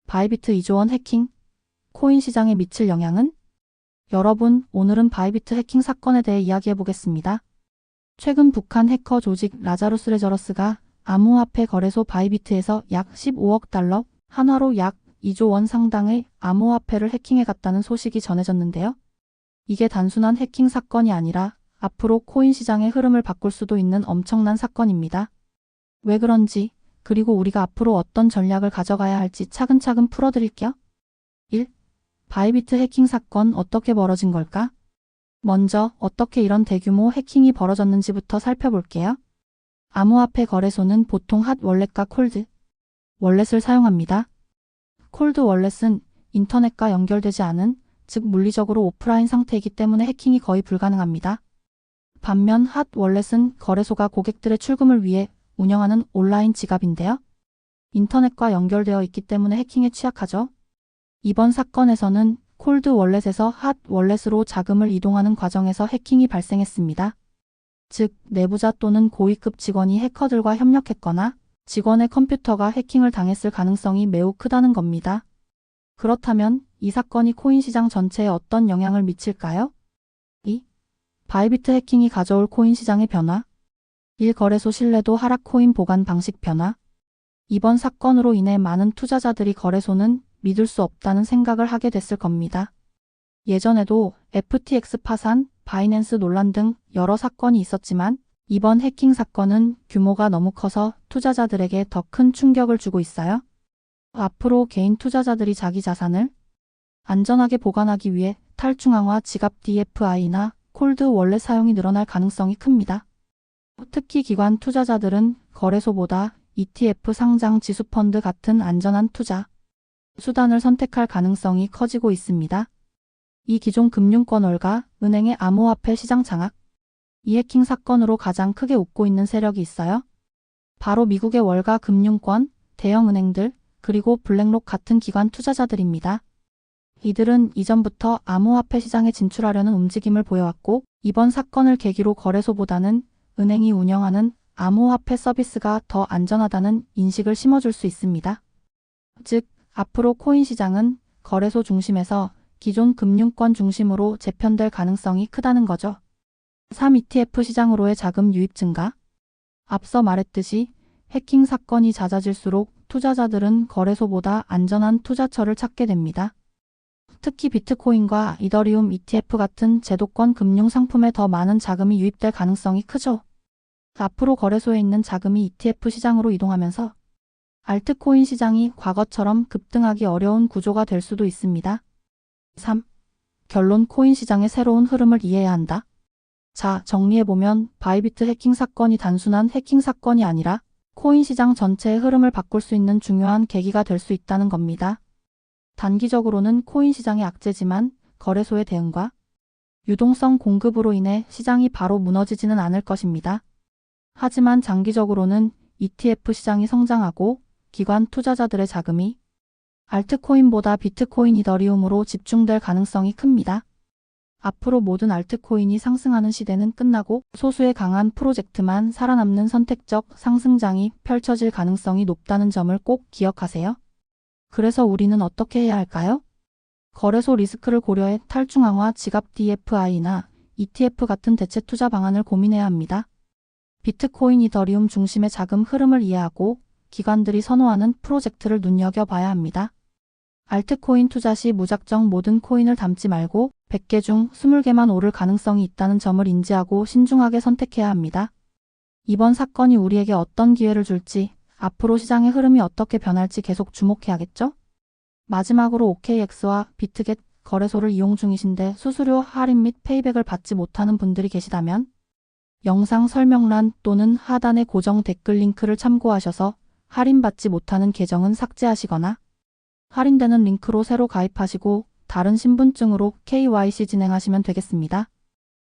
바이비트 2조 원 해킹, 코인 시장에 미칠 영향은? 여러분, 오늘은 바이비트 해킹 사건에 대해 이야기해 보겠습니다. 최근 북한 해커 조직 라자루스 레저러스가 암호화폐 거래소 바이비트에서 약 15억 달러, 한화로 약 2조 원 상당의 암호화폐를 해킹해 갔다는 소식이 전해졌는데요. 이게 단순한 해킹 사건이 아니라 앞으로 코인 시장의 흐름을 바꿀 수도 있는 엄청난 사건입니다. 왜 그런지, 그리고 우리가 앞으로 어떤 전략을 가져가야 할지 차근차근 풀어드릴게요. 1. 바이비트 해킹 사건 어떻게 벌어진 걸까? 먼저 어떻게 이런 대규모 해킹이 벌어졌는지부터 살펴볼게요. 암호화폐 거래소는 보통 핫 월렛과 콜드 월렛을 사용합니다. 콜드 월렛은 인터넷과 연결되지 않은, 즉 물리적으로 오프라인 상태이기 때문에 해킹이 거의 불가능합니다. 반면 핫 월렛은 거래소가 고객들의 출금을 위해 운영하는 온라인 지갑인데요. 인터넷과 연결되어 있기 때문에 해킹에 취약하죠. 이번 사건에서는 콜드 월렛에서 핫 월렛으로 자금을 이동하는 과정에서 해킹이 발생했습니다. 즉, 내부자 또는 고위급 직원이 해커들과 협력했거나 직원의 컴퓨터가 해킹을 당했을 가능성이 매우 크다는 겁니다. 그렇다면 이 사건이 코인 시장 전체에 어떤 영향을 미칠까요? 2. 바이비트 해킹이 가져올 코인 시장의 변화. 1. 거래소 신뢰도 하락, 코인 보관 방식 변화. 이번 사건으로 인해 많은 투자자들이 거래소는 믿을 수 없다는 생각을 하게 됐을 겁니다. 예전에도 FTX 파산, 바이낸스 논란 등 여러 사건이 있었지만 이번 해킹 사건은 규모가 너무 커서 투자자들에게 더 큰 충격을 주고 있어요. 앞으로 개인 투자자들이 자기 자산을 안전하게 보관하기 위해 탈중앙화 지갑 DFI나 콜드 월렛 사용이 늘어날 가능성이 큽니다. 특히 기관 투자자들은 거래소보다 ETF 상장 지수펀드 같은 안전한 투자 수단을 선택할 가능성이 커지고 있습니다. 이 기존 금융권 월가, 은행의 암호화폐 시장 장악. 이 해킹 사건으로 가장 크게 웃고 있는 세력이 있어요. 바로 미국의 월가 금융권, 대형 은행들, 그리고 블랙록 같은 기관 투자자들입니다. 이들은 이전부터 암호화폐 시장에 진출하려는 움직임을 보여왔고, 이번 사건을 계기로 거래소보다는 은행이 운영하는 암호화폐 서비스가 더 안전하다는 인식을 심어줄 수 있습니다. 즉, 앞으로 코인 시장은 거래소 중심에서 기존 금융권 중심으로 재편될 가능성이 크다는 거죠. 3. ETF 시장으로의 자금 유입 증가. 앞서 말했듯이 해킹 사건이 잦아질수록 투자자들은 거래소보다 안전한 투자처를 찾게 됩니다. 특히 비트코인과 이더리움 ETF 같은 제도권 금융 상품에 더 많은 자금이 유입될 가능성이 크죠. 앞으로 거래소에 있는 자금이 ETF 시장으로 이동하면서 알트코인 시장이 과거처럼 급등하기 어려운 구조가 될 수도 있습니다. 3. 결론, 코인 시장의 새로운 흐름을 이해해야 한다. 자, 정리해보면 바이비트 해킹 사건이 단순한 해킹 사건이 아니라 코인 시장 전체의 흐름을 바꿀 수 있는 중요한 계기가 될 수 있다는 겁니다. 단기적으로는 코인 시장의 악재지만 거래소의 대응과 유동성 공급으로 인해 시장이 바로 무너지지는 않을 것입니다. 하지만 장기적으로는 ETF 시장이 성장하고 기관 투자자들의 자금이 알트코인보다 비트코인, 이더리움으로 집중될 가능성이 큽니다. 앞으로 모든 알트코인이 상승하는 시대는 끝나고 소수의 강한 프로젝트만 살아남는 선택적 상승장이 펼쳐질 가능성이 높다는 점을 꼭 기억하세요. 그래서 우리는 어떻게 해야 할까요? 거래소 리스크를 고려해 탈중앙화 지갑 DFI나 ETF 같은 대체 투자 방안을 고민해야 합니다. 비트코인, 이더리움 중심의 자금 흐름을 이해하고 기관들이 선호하는 프로젝트를 눈여겨봐야 합니다. 알트코인 투자 시 무작정 모든 코인을 담지 말고 100개 중 20개만 오를 가능성이 있다는 점을 인지하고 신중하게 선택해야 합니다. 이번 사건이 우리에게 어떤 기회를 줄지, 앞으로 시장의 흐름이 어떻게 변할지 계속 주목해야겠죠? 마지막으로 OKX와 비트겟 거래소를 이용 중이신데 수수료 할인 및 페이백을 받지 못하는 분들이 계시다면 영상 설명란 또는 하단의 고정 댓글 링크를 참고하셔서 할인받지 못하는 계정은 삭제하시거나 할인되는 링크로 새로 가입하시고 다른 신분증으로 KYC 진행하시면 되겠습니다.